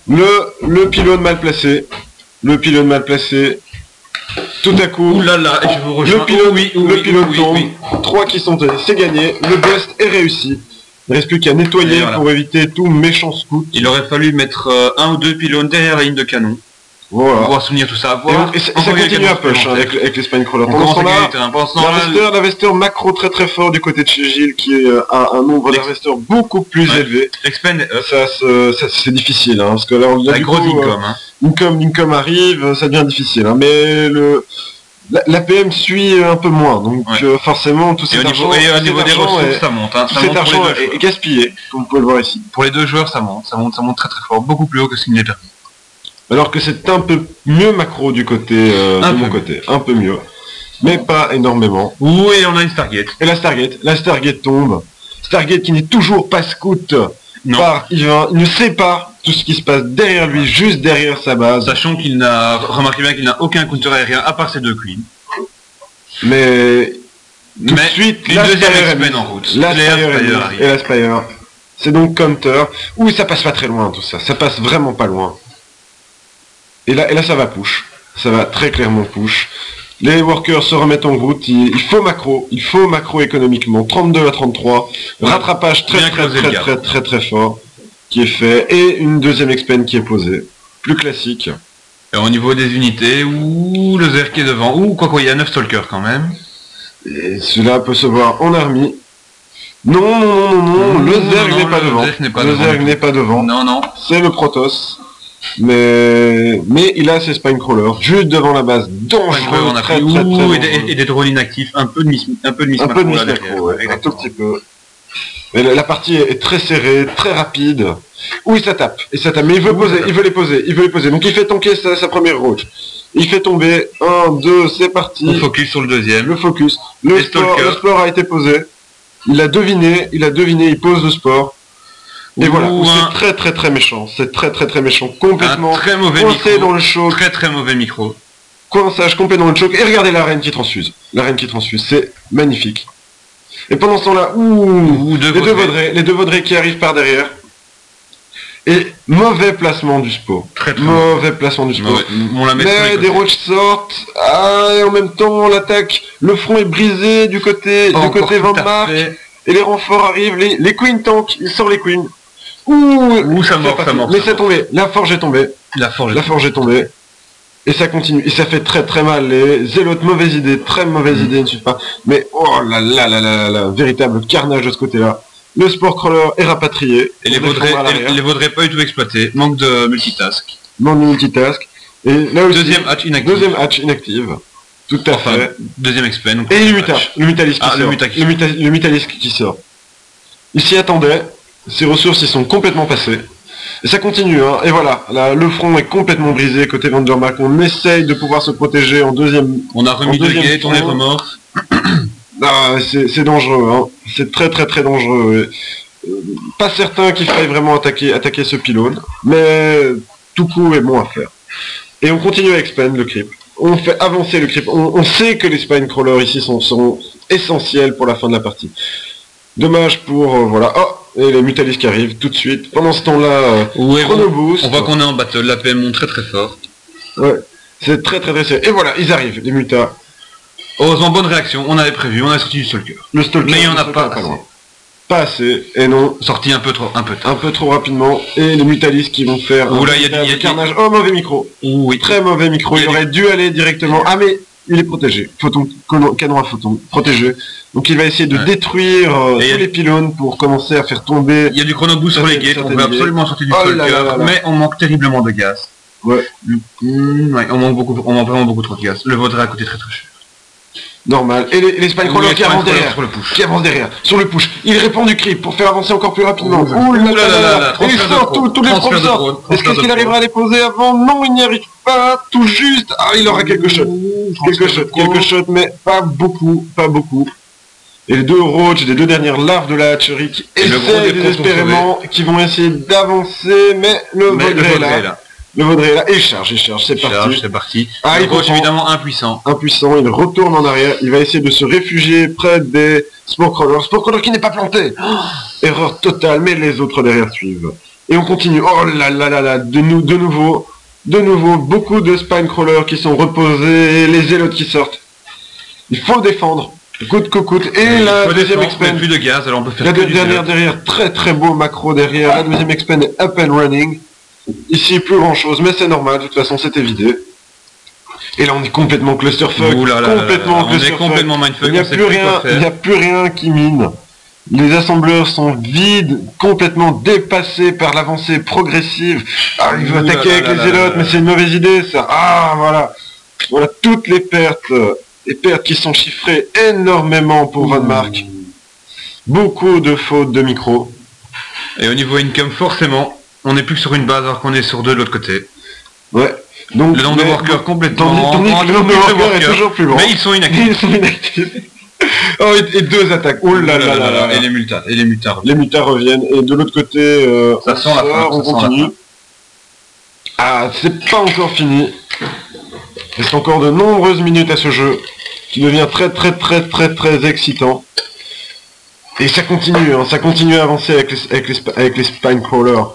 Le pylône mal placé. Le pylône mal placé. Tout à coup, oulala, et je vous rejoins. le pylône tombe. 3 qui sont tenus, c'est gagné. Le bust est réussi. Il ne reste plus qu'à nettoyer voilà. pour éviter tout méchant scout. Il aurait fallu mettre un ou deux pylônes derrière la ligne de canon. Voilà. Pour pouvoir soutenir tout ça. Et ça continue à push avec les Spinecrawlers. Pendant ce temps-là, l'investeur macro très fort du côté de chez Gilles qui a un nombre d'investeurs beaucoup plus élevé. Expand ça c'est difficile, hein, parce que là on a gros income arrive, ça devient difficile. Hein, mais l'APM suit un peu moins, donc forcément tout cet argent... Et au niveau des ressources, ça monte. Hein, cet argent est gaspillé, comme vous pouvez le voir ici. Pour les deux joueurs, ça monte très fort, beaucoup plus haut que ce qu'il n'est permis. Alors que c'est un peu mieux macro du côté de mon côté, un peu mieux, mais pas énormément. Oui, on a une Stargate. Et la Stargate tombe. Stargate qui n'est toujours pas scout. Non. Il ne sait pas tout ce qui se passe derrière lui, juste derrière sa base. Sachant qu'il remarquez bien qu'il n'a aucun counter aérien à part ses deux queens. Mais tout de suite, la deuxième expand en route. La Spire et la Spire. C'est donc counter. Oui, ça passe pas très loin tout ça. Ça passe vraiment pas loin. Et là ça va push. Ça va très clairement push. Les workers se remettent en route. Il faut macro économiquement. 32 à 33. Rattrapage très fort qui est fait. Et une deuxième expand qui est posée. Plus classique. Et au niveau des unités, le Zerg qui est devant. Quoi il y a 9 stalkers quand même. Et cela peut se voir en army. Non, le Zerg n'est pas devant. Le Zerg n'est pas devant. Non. C'est le Protoss. Mais il a ses Spinecrawlers juste devant la base, dangereux, très et des drones inactifs, un peu de miss macro, un tout petit peu. Mais la partie est très serrée, très rapide. Oui, ça tape, mais il veut les poser, donc il fait tanker sa première roach. Il fait tomber, 1, 2, c'est parti. On focus sur le deuxième. Le focus. Le sport a été posé. Il a deviné, il pose le sport. Et voilà, c'est très méchant, complètement très mauvais coincé micro, dans le choc. Très mauvais micro. Coinçage complètement dans le choc, et regardez la reine qui transfuse. C'est magnifique. Et pendant ce temps-là, les deux vaudrés qui arrivent par derrière. Et mauvais placement du spot. Mauvais placement du spot. Mais des roches sortent, et en même temps l'attaque, le front est brisé du côté Van Mark. Et les renforts arrivent, les queens tank, il sort les queens. Ça mord. Mais c'est tombé, la forge est tombée. Et ça continue, et ça fait très mal. Les zélotes, très mauvaise idée, ne suivent pas. Mais oh là là, véritable carnage de ce côté-là. Le sport crawler est rapatrié. Et les vaudrez pas du tout exploités. Manque de multitask. Et là aussi, deuxième hatch inactive. Tout à fait. Deuxième expand. Et le Mutalisk qui sort. Il s'y attendait. Ses ressources y sont complètement passées. Et ça continue, hein. Et voilà, là, le front est complètement brisé côté Vandermark. On essaye de pouvoir se protéger en deuxième. On a remis 2 gates, on est remords. C'est dangereux, hein. C'est très dangereux. Pas certain qu'il faille vraiment attaquer ce pylône, mais tout coup est bon à faire. Et on continue à expand le creep. On fait avancer le creep. On sait que les Spinecrawlers ici seront essentiels pour la fin de la partie. Dommage pour... voilà. Et les Mutalisks qui arrivent tout de suite. Pendant ce temps-là, Chrono Boost. On voit qu'on est en battle, la PM monte très fort. Ouais, c'est très sérieux. Et voilà, ils arrivent, les mutas. Heureusement, bonne réaction, on avait prévu, on a sorti du Stalker. Le Stalker, mais il n'y en a pas loin. Pas assez, et non. Sorti un peu trop rapidement, et les Mutalisks qui vont faire un carnage. Oh, mauvais micro. Oui. Très mauvais micro, il aurait dû aller directement. Ah, mais il est protégé. Canon à photon, protégé. Donc il va essayer de détruire tous les pylônes pour commencer à faire tomber... Il y a du chrono boost sur les gates, on veut absolument sortir du Stalker, mais on manque terriblement de gaz. Ouais. On manque vraiment beaucoup trop de gaz. Le vaudrait à coûter très cher. Normal. Et les Spinecrawlers qui avancent derrière. Sur le push. Il répand du creep pour faire avancer encore plus rapidement. Ouh là là. Et il sort tous les probes sortent. Est-ce qu'il arrivera à les poser avant? Non, il n'y arrive pas. Tout juste. Ah, il aura quelques shots. Quelques shots, mais pas beaucoup. Et les deux roaches, les deux dernières larves de la hatcherie qui essaient désespérément, qui vont essayer d'avancer, mais le vaudré est là. Le vaudré est là, et il charge, c'est parti. Ah, il est évidemment impuissant, il retourne en arrière, il va essayer de se réfugier près des Spore Crawlers qui n'est pas planté. Erreur totale, mais les autres derrière suivent. Et on continue. Oh là là là là, de nouveau, beaucoup de spine crawlers qui sont reposés, les zélotes qui sortent. Il faut défendre, coûte que coûte. Et la deuxième expand. Plus de gaz, alors on peut faire la dernière derrière, très beau macro derrière. La deuxième expand est up and running. Ici, plus grand chose, mais c'est normal, de toute façon, c'était vidé. Et là, on est complètement clusterfuck. Complètement mindfuck. Il n'y a plus rien qui mine. Les assembleurs sont vides, complètement dépassés par l'avancée progressive. Ah, il veut attaquer avec les zélotes, mais c'est une mauvaise idée, ça. Ah, voilà. Voilà toutes les pertes qui sont chiffrées énormément pour Van Mark. Beaucoup de fautes de micro. Et au niveau income, forcément, on n'est plus sur une base alors qu'on est sur deux de l'autre côté. Ouais. Donc, le nombre de workers complètement. Tandis que le nombre de workers est toujours plus grand. Mais ils sont inactifs. Oh, et deux attaques. Oh là là là là. Et les mutas. Les mutas reviennent. Et de l'autre côté, ça sent la fin. On continue. Ah, c'est pas encore fini. Il reste encore de nombreuses minutes à ce jeu, qui devient très excitant. Et ça continue, hein, ça continue à avancer avec les spine crawlers.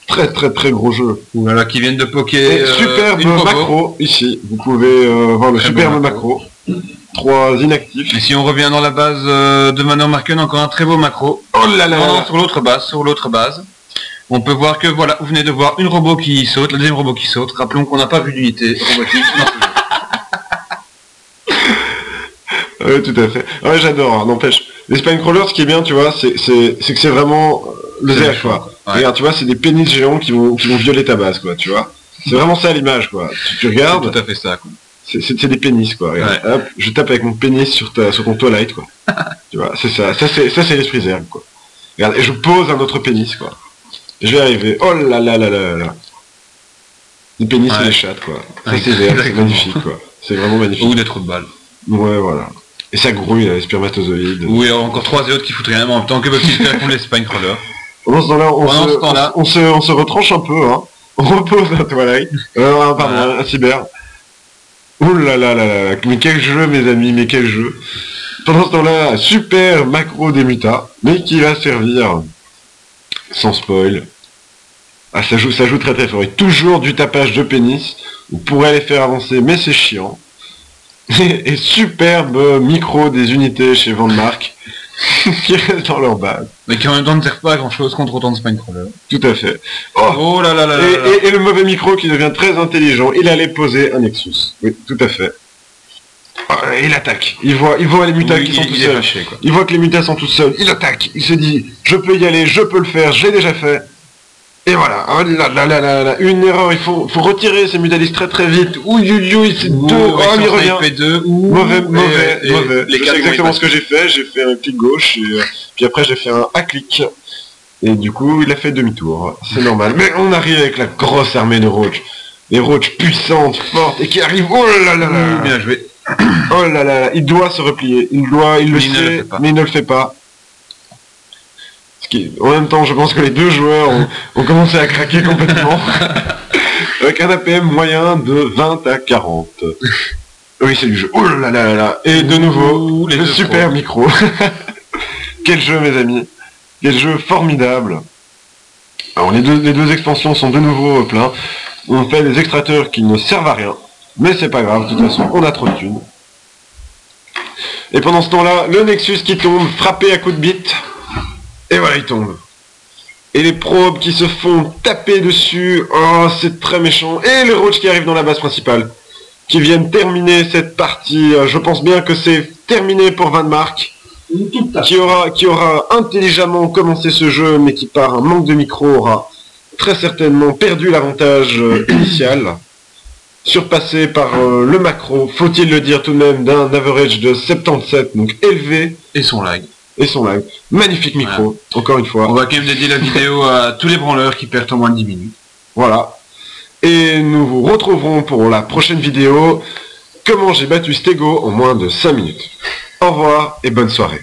Très gros jeu. Voilà, qui viennent de poker. Superbe macro ici. Vous pouvez voir le superbe macro. 3 inactifs. Et si on revient dans la base de Manor Marken, encore un très beau macro. Oh là là là. Sur l'autre base. On peut voir que voilà, vous venez de voir une robot qui saute, le deuxième robot qui saute. Rappelons qu'on n'a pas vu d'unité robotique. Oui, tout à fait. Ouais, j'adore, hein, n'empêche. Les spine crawlers, ce qui est bien, tu vois, c'est que c'est vraiment le ZH, quoi. Ouais. Regarde, tu vois, c'est des pénis géants qui vont violer ta base, quoi, tu vois. C'est vraiment ça l'image, quoi. Tu regardes. C'est tout à fait ça, quoi. C'est des pénis, quoi. Regarde, ouais. Hop, je tape avec mon pénis sur ton Twilight, quoi. Tu vois, c'est ça. Ça, c'est l'esprit Zerg, quoi. Regarde, et je pose un autre pénis, quoi. Je vais arriver. Oh là là là là là. Les pénis et les chattes, quoi. Ça, c'est Zerg, c'est magnifique, quoi. C'est vraiment magnifique. Ou des trous de balles. Ouais, voilà. Et ça grouille, les spermatozoïdes. Oui, alors encore 3 autres qui foutent rien en même temps que Baptiste pour les spine crawlers. Pendant ce temps-là, on se retranche un peu, hein. On repose un Twilight. Pardon, un cyber. Ouh là là là là, mais quel jeu, mes amis, mais quel jeu. Pendant ce temps-là, super macro des mutas, mais qui va servir, sans spoil. Ah, ça joue très fort. Et toujours du tapage de pénis. On pourrait les faire avancer, mais c'est chiant. Et superbe micro des unités chez Van Mark qui restent dans leur base. Mais qui en même temps ne servent pas à grand chose contre autant de spine crawlers. Tout à fait. Oh là là là et le mauvais micro qui devient très intelligent, il allait poser un Nexus. Oui, tout à fait. Il attaque. Il voit les mutas qui sont tout seuls. Il voit que les mutas sont tous seuls. Il attaque. Il se dit, je peux y aller, je peux le faire, j'ai déjà fait. Et voilà, oh là, une erreur, il faut retirer ces mutalistes très vite. C'est deux, il revient. Mauvais. C'est exactement ce que j'ai fait un clic gauche, et puis après j'ai fait un A-clic. Et du coup, il a fait demi-tour, c'est normal. Mais on arrive avec la grosse armée de roach. Des roach puissantes, fortes, et qui arrivent, oh là là là. Bien joué. Oh là là, il doit se replier, il le sait, mais il ne le fait pas. En même temps, je pense que les deux joueurs ont commencé à craquer complètement. Avec un APM moyen de 20 à 40. Oui, c'est du jeu. Oh là là là. Et de nouveau, le super micro. Quel jeu, mes amis. Quel jeu formidable. Alors, les deux expansions sont de nouveau pleins. On fait des extracteurs qui ne servent à rien. Mais c'est pas grave, de toute façon, on a trop de thunes. Et pendant ce temps-là, le Nexus qui tombe, frappé à coups de bite. Et voilà, il tombe. Et les probes qui se font taper dessus. Oh, c'est très méchant. Et les roaches qui arrivent dans la base principale. Qui viennent terminer cette partie. Je pense bien que c'est terminé pour Van Mark. Qui aura intelligemment commencé ce jeu, mais qui par un manque de micro aura très certainement perdu l'avantage initial. Surpassé par le macro, faut-il le dire tout de même, d'un average de 77, donc élevé. Et son lag. Magnifique micro, voilà. Encore une fois. On va quand même dédier la vidéo à tous les branleurs qui perdent en moins de 10 minutes. Voilà. Et nous vous retrouverons pour la prochaine vidéo, comment j'ai battu Stego en moins de 5 minutes. Au revoir et bonne soirée.